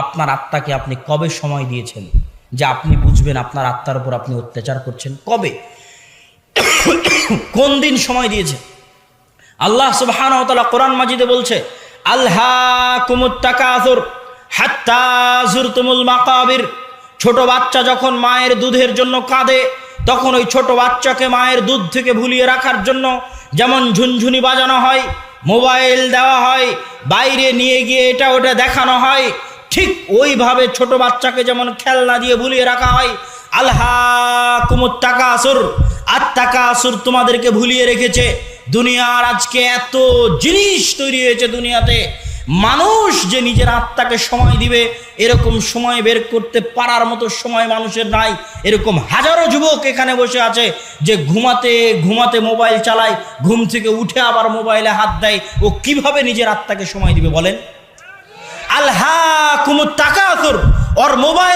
আপনার আত্মাকে আপনি কবে সময় দিয়েছেন যে আপনি বুঝবেন আপনার আত্মার উপর আপনি অত্যাচার করছেন? কবে, কোন দিন সময় দিয়েছে? আল্লাহ সুবহানাহু ওয়া তাআলা কোরআন মাজিদে বলছে, আলহাকুমুত তাকাসুর হাত্তা যুরতুমুল মাকাবির। ছোট বাচ্চা যখন মায়ের দুধের জন্য কাঁদে, তখন ওই ছোট বাচ্চাকে মায়ের দুধ থেকে ভুলিয়ে রাখার জন্য যেমন ঝুনঝুনি বাজানো হয়, মোবাইল দেওয়া হয়, বাইরে নিয়ে গিয়ে এটা ওটা দেখানো হয়, ঠিক ওইভাবে ছোট বাচ্চাকে যেমন খেলনা দিয়ে ভুলিয়ে রাখা হয়। আলহাকুমুত তাকাসুর, আত-তাকাসুর তোমাদেরকে ভুলিয়ে রেখেছে। দুনিয়ার আজকে এত জিনিস তৈরি হয়েছে দুনিয়াতে, মানুষ যে নিজের আত্মাকে সময় দিবে এরকম সময় বের করতে পারার মতো সময় মানুষের নাই। এরকম হাজারো যুবক এখানে বসে আছে যে ঘুমাতে ঘুমাতে মোবাইল চালায়, ঘুম থেকে উঠে আবার মোবাইলে হাত দেয়। ও কিভাবে নিজের আত্মাকে সময় দিবে বলেন? আলহাকুমুত তাকাসুর, ওর মোবাইল